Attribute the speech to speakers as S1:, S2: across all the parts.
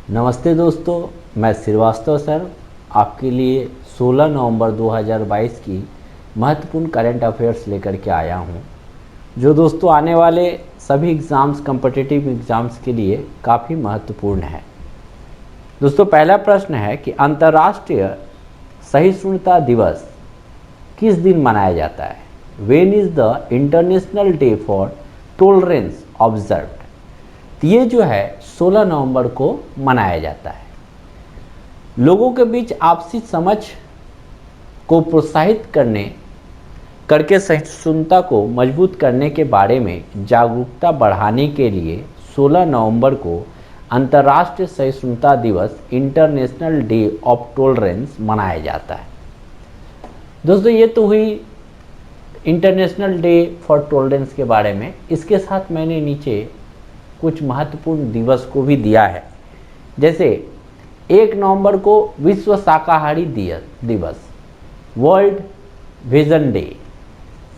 S1: नमस्ते दोस्तों, मैं श्रीवास्तव सर आपके लिए 16 नवंबर 2022 की महत्वपूर्ण करंट अफेयर्स लेकर के आया हूं, जो दोस्तों आने वाले सभी एग्ज़ाम्स, कॉम्पिटिटिव एग्ज़ाम्स के लिए काफ़ी महत्वपूर्ण है। दोस्तों, पहला प्रश्न है कि अंतर्राष्ट्रीय सहिष्णुता दिवस किस दिन मनाया जाता है? When is the international day for tolerance observed? ये जो है 16 नवंबर को मनाया जाता है। लोगों के बीच आपसी समझ को प्रोत्साहित करके सहिष्णुता को मजबूत करने के बारे में जागरूकता बढ़ाने के लिए 16 नवंबर को अंतर्राष्ट्रीय सहिष्णुता दिवस, इंटरनेशनल डे ऑफ टॉलरेंस मनाया जाता है। दोस्तों, ये तो हुई इंटरनेशनल डे फॉर टॉलरेंस के बारे में। इसके साथ मैंने नीचे कुछ महत्वपूर्ण दिवस को भी दिया है। जैसे 1 नवंबर को विश्व शाकाहारी दिवस, वर्ल्ड विजन डे।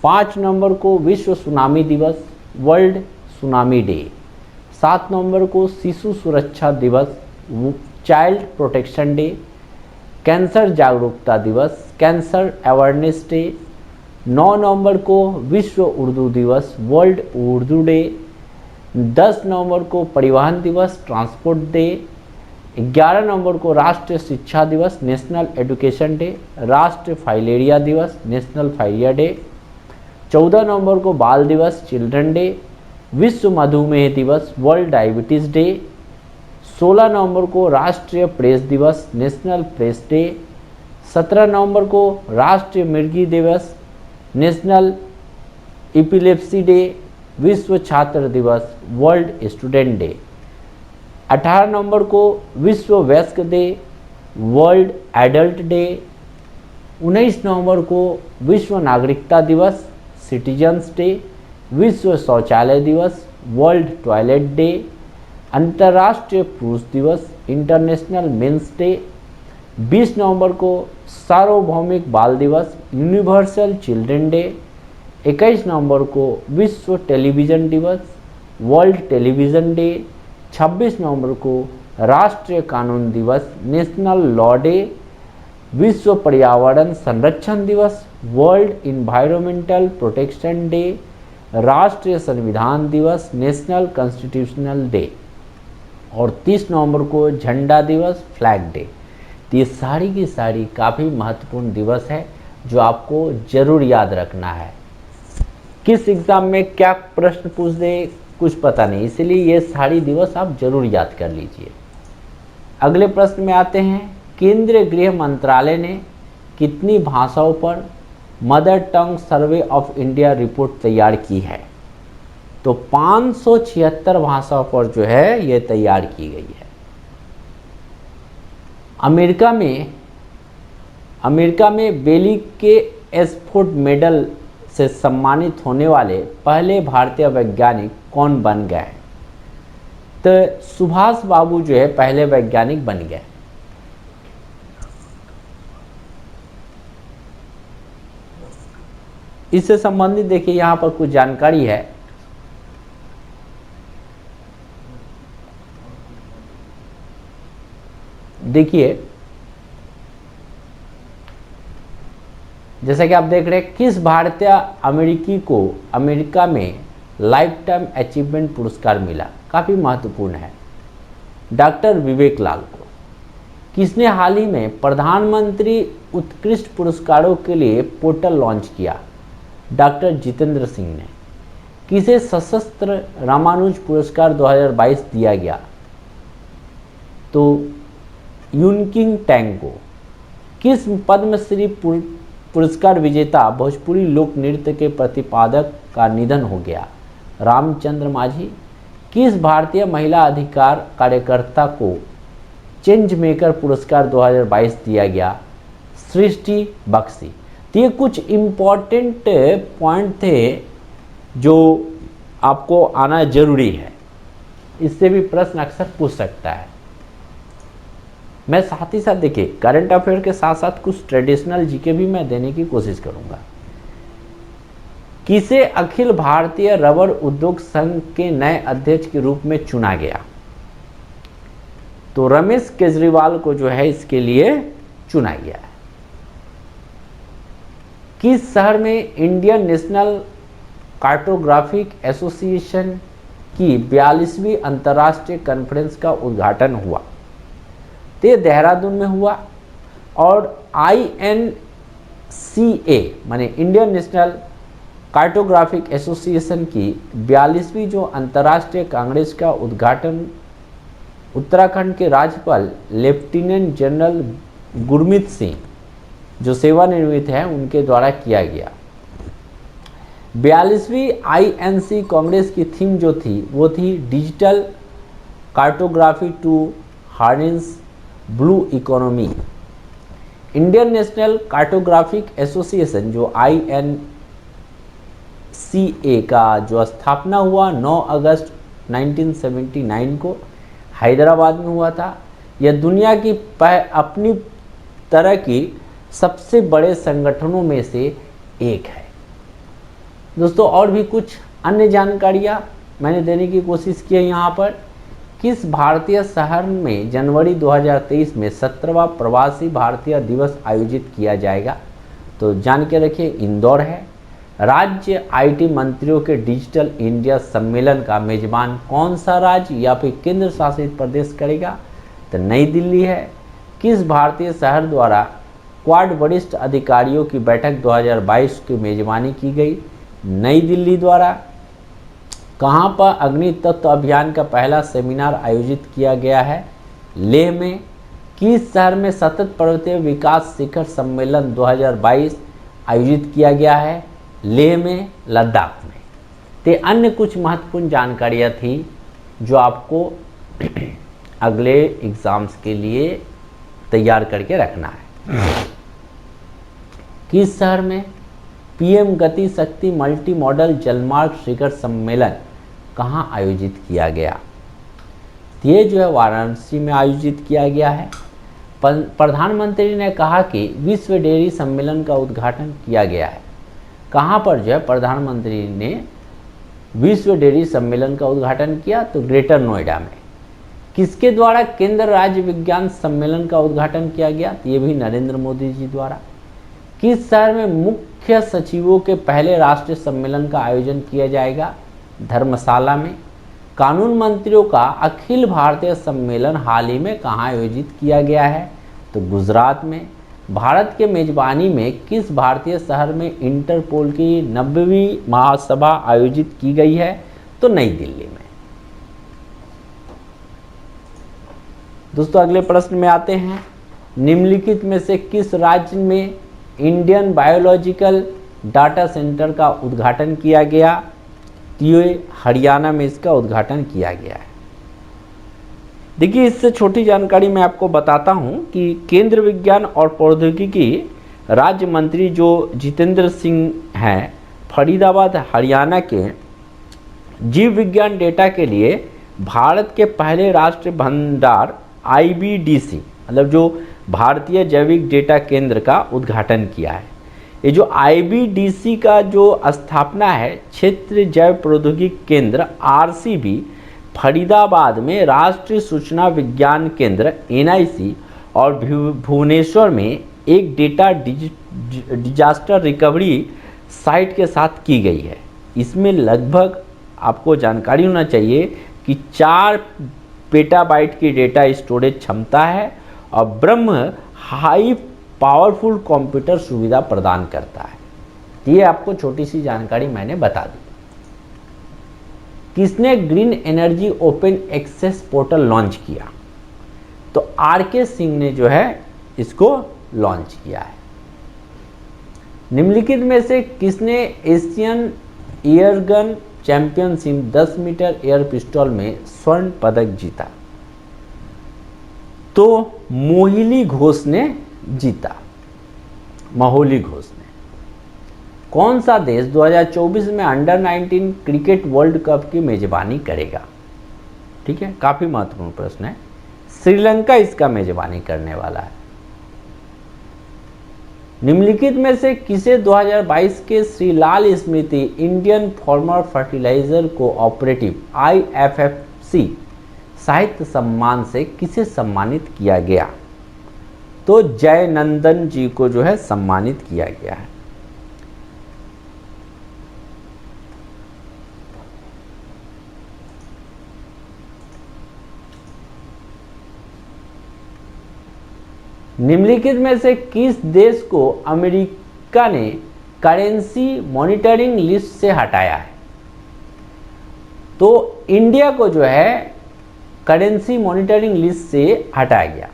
S1: 5 नवंबर को विश्व सुनामी दिवस, वर्ल्ड सुनामी डे। 7 नवंबर को शिशु सुरक्षा दिवस, चाइल्ड प्रोटेक्शन डे। कैंसर जागरूकता दिवस, कैंसर अवेयरनेस डे। 9 नवंबर को विश्व उर्दू दिवस, वर्ल्ड उर्दू डे। 10 नवंबर को परिवहन दिवस, ट्रांसपोर्ट डे। 11 नवंबर को राष्ट्रीय शिक्षा दिवस, नेशनल एजुकेशन डे। राष्ट्रीय फाइलेरिया दिवस, नेशनल फाइलेरिया डे। 14 नवंबर को बाल दिवस, चिल्ड्रन डे। विश्व मधुमेह दिवस, वर्ल्ड डायबिटीज़ डे। 16 नवंबर को राष्ट्रीय प्रेस दिवस, नेशनल प्रेस डे। 17 नवंबर को राष्ट्रीय मृगी दिवस, नेशनल एपिलेप्सी डे। विश्व छात्र दिवस, वर्ल्ड स्टूडेंट डे। 18 नवंबर को विश्व वयस्क डे, वर्ल्ड एडल्ट डे। 19 नवंबर को विश्व नागरिकता दिवस, सिटीजन्स डे। विश्व शौचालय दिवस, वर्ल्ड टॉयलेट डे। अंतर्राष्ट्रीय पुरुष दिवस, इंटरनेशनल मेंस डे। 20 नवंबर को सार्वभौमिक बाल दिवस, यूनिवर्सल चिल्ड्रन डे। 21 नवंबर को विश्व टेलीविज़न दिवस, वर्ल्ड टेलीविज़न डे। 26 नवंबर को राष्ट्रीय कानून दिवस, नेशनल लॉ डे। विश्व पर्यावरण संरक्षण दिवस, वर्ल्ड इन्वायरमेंटल प्रोटेक्शन डे। राष्ट्रीय संविधान दिवस, नेशनल कॉन्स्टिट्यूशनल डे। और 30 नवंबर को झंडा दिवस, फ्लैग डे। तो ये सारी की सारी काफ़ी महत्वपूर्ण दिवस है जो आपको ज़रूर याद रखना है। किस एग्ज़ाम में क्या प्रश्न पूछ दे कुछ पता नहीं, इसलिए ये सारी दिवस आप जरूर याद कर लीजिए। अगले प्रश्न में आते हैं। केंद्रीय गृह मंत्रालय ने कितनी भाषाओं पर mother tongue survey of India report तैयार की है? तो 576 भाषाओं पर जो है ये तैयार की गई है। अमेरिका में बेली के एसफोर्ड मेडल से सम्मानित होने वाले पहले भारतीय वैज्ञानिक कौन बन गए? तो सुभाष बाबू जो है पहले वैज्ञानिक बन गए। इससे संबंधित देखिए यहां पर कुछ जानकारी है। देखिए, जैसा कि आप देख रहे हैं, किस भारतीय अमेरिकी को अमेरिका में लाइफ टाइम अचीवमेंट पुरस्कार मिला? काफ़ी महत्वपूर्ण है। डॉक्टर विवेक लाल को। किसने हाल ही में प्रधानमंत्री उत्कृष्ट पुरस्कारों के लिए पोर्टल लॉन्च किया? डॉक्टर जितेंद्र सिंह ने। किसे सशस्त्र रामानुज पुरस्कार 2022 दिया गया? तो यूनकिंग टैंग को। किस पद्मश्री पुरस्कार विजेता भोजपुरी लोक नृत्य के प्रतिपादक का निधन हो गया? रामचंद्र माझी। किस भारतीय महिला अधिकार कार्यकर्ता को चेंज मेकर पुरस्कार 2022 दिया गया? सृष्टि बख्शी। तो ये कुछ इम्पॉर्टेंट पॉइंट थे जो आपको आना जरूरी है। इससे भी प्रश्न अक्सर पूछ सकता है। मैं साथ ही साथ देखिए करंट अफेयर के साथ साथ कुछ ट्रेडिशनल जीके भी मैं देने की कोशिश करूंगा। किसे अखिल भारतीय रबर उद्योग संघ के नए अध्यक्ष के रूप में चुना गया? तो रमेश केजरीवाल को जो है इसके लिए चुना गया है। किस शहर में इंडियन नेशनल कार्टोग्राफिक एसोसिएशन की 42वीं अंतर्राष्ट्रीय कॉन्फ्रेंस का उद्घाटन हुआ? तो ये देहरादून में हुआ। और INCA माने इंडियन नेशनल कार्टोग्राफिक एसोसिएशन की 42वीं जो अंतर्राष्ट्रीय कांग्रेस का उद्घाटन उत्तराखंड के राज्यपाल लेफ्टिनेंट जनरल गुरमीत सिंह जो सेवानिवृत्त हैं उनके द्वारा किया गया। 42वीं INC कांग्रेस की थीम जो थी वो थी digital cartography to harness blue economy. Indian national cartographic association जो INCA का जो स्थापना हुआ 9 अगस्त 1979 को हैदराबाद में हुआ था। यह दुनिया की अपनी तरह की सबसे बड़े संगठनों में से एक है। दोस्तों और भी कुछ अन्य जानकारियाँ मैंने देने की कोशिश की है यहाँ पर। किस भारतीय शहर में जनवरी 2023 में 17वां प्रवासी भारतीय दिवस आयोजित किया जाएगा? तो जान के रखिए इंदौर है। राज्य IT मंत्रियों के डिजिटल इंडिया सम्मेलन का मेजबान कौन सा राज्य या फिर केंद्र शासित प्रदेश करेगा? तो नई दिल्ली है। किस भारतीय शहर द्वारा क्वाड वरिष्ठ अधिकारियों की बैठक 2022 की मेजबानी की गई? नई दिल्ली द्वारा। कहाँ पर अग्नि तत्व अभियान का पहला सेमिनार आयोजित किया गया है? लेह में। किस शहर में सतत पर्वतीय विकास शिखर सम्मेलन 2022 आयोजित किया गया है? लेह में, लद्दाख में। ते अन्य कुछ महत्वपूर्ण जानकारियाँ थी जो आपको अगले एग्जाम्स के लिए तैयार करके रखना है। किस शहर में PM गति शक्ति मल्टी मॉडल जलमार्ग शिखर सम्मेलन कहाँ आयोजित किया गया? ये जो है वाराणसी में आयोजित किया गया है। प्रधानमंत्री ने कहा कि विश्व डेयरी सम्मेलन का उद्घाटन किया गया है। कहाँ पर जो है प्रधानमंत्री ने विश्व डेयरी सम्मेलन का उद्घाटन किया? तो ग्रेटर नोएडा में। किसके द्वारा केंद्र राज्य विज्ञान सम्मेलन का उद्घाटन किया गया? तो ये भी नरेंद्र मोदी जी द्वारा। किस शहर में मुख्य सचिवों के पहले राष्ट्रीय सम्मेलन का आयोजन किया जाएगा? धर्मशाला में। कानून मंत्रियों का अखिल भारतीय सम्मेलन हाल ही में कहाँ आयोजित किया गया है? तो गुजरात में। भारत के मेजबानी में किस भारतीय शहर में इंटरपोल की 90वीं महासभा आयोजित की गई है? तो नई दिल्ली में। दोस्तों अगले प्रश्न में आते हैं। निम्नलिखित में से किस राज्य में इंडियन बायोलॉजिकल डाटा सेंटर का उद्घाटन किया गया? तो ये हरियाणा में इसका उद्घाटन किया गया है। देखिए इससे छोटी जानकारी मैं आपको बताता हूं कि केंद्र विज्ञान और प्रौद्योगिकी राज्य मंत्री जो जितेंद्र सिंह हैं फरीदाबाद हरियाणा के जीव विज्ञान डेटा के लिए भारत के पहले राष्ट्रीय भंडार IBDC मतलब जो भारतीय जैविक डेटा केंद्र का उद्घाटन किया है। ये जो IBDC का जो स्थापना है क्षेत्र जैव प्रौद्योगिकी केंद्र RCB फरीदाबाद में राष्ट्रीय सूचना विज्ञान केंद्र NIC और भुवनेश्वर में एक डेटा डिजास्टर रिकवरी साइट के साथ की गई है। इसमें लगभग आपको जानकारी होना चाहिए कि 4 पेटाबाइट की डेटा स्टोरेज क्षमता है और ब्रह्म हाई पावरफुल कंप्यूटर सुविधा प्रदान करता है। ये आपको छोटी सी जानकारी मैंने बता दी। किसने green energy open access portal launch किया? तो RK सिंह ने जो है इसको लॉन्च किया है। निम्नलिखित में से किसने Asian airgun championship 10 metre air pistol में स्वर्ण पदक जीता? तो मोहिनी घोष ने जीता। माहौली घोष ने। कौन सा देश 2024 में अंडर 19 क्रिकेट वर्ल्ड कप की मेजबानी करेगा? ठीक है, काफी महत्वपूर्ण प्रश्न है। श्रीलंका इसका मेजबानी करने वाला है। निम्नलिखित में से किसे 2022 के श्रीलाल स्मृति Indian farmer fertilizer cooperative IFFC साहित्य सम्मान से किसे सम्मानित किया गया? तो जयनंदन जी को जो है सम्मानित किया गया है। निम्नलिखित में से किस देश को अमेरिका ने करेंसी मॉनिटरिंग लिस्ट से हटाया है? तो इंडिया को जो है करेंसी मॉनिटरिंग लिस्ट से हटाया गया।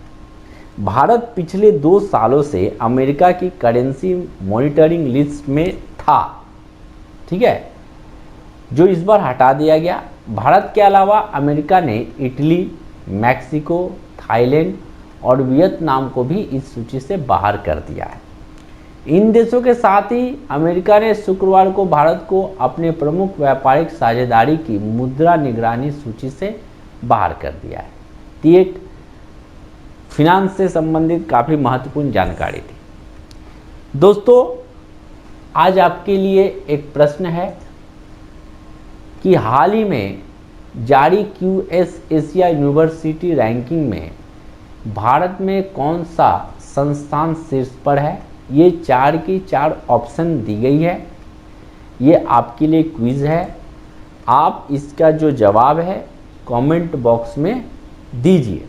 S1: भारत पिछले 2 सालों से अमेरिका की करेंसी मॉनिटरिंग लिस्ट में था, ठीक है, जो इस बार हटा दिया गया। भारत के अलावा अमेरिका ने इटली, मैक्सिको, थाईलैंड और वियतनाम को भी इस सूची से बाहर कर दिया है। इन देशों के साथ ही अमेरिका ने शुक्रवार को भारत को अपने प्रमुख व्यापारिक साझेदारी की मुद्रा निगरानी सूची से बाहर कर दिया है। तो ये फिनांस से संबंधित काफ़ी महत्वपूर्ण जानकारी थी। दोस्तों, आज आपके लिए एक प्रश्न है कि हाल ही में जारी QS एशिया यूनिवर्सिटी रैंकिंग में भारत में कौन सा संस्थान शीर्ष पर है? ये 4 की 4 ऑप्शन दी गई है। ये आपके लिए क्विज़ है। आप इसका जो जवाब है कमेंट बॉक्स में दीजिए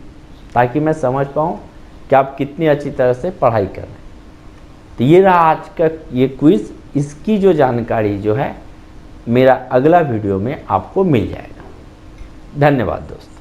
S1: ताकि मैं समझ पाऊँ कि आप कितनी अच्छी तरह से पढ़ाई कर रहे हैं। तो ये रहा आज का ये क्विज़। इसकी जो जानकारी जो है मेरा अगला वीडियो में आपको मिल जाएगा। धन्यवाद दोस्तों।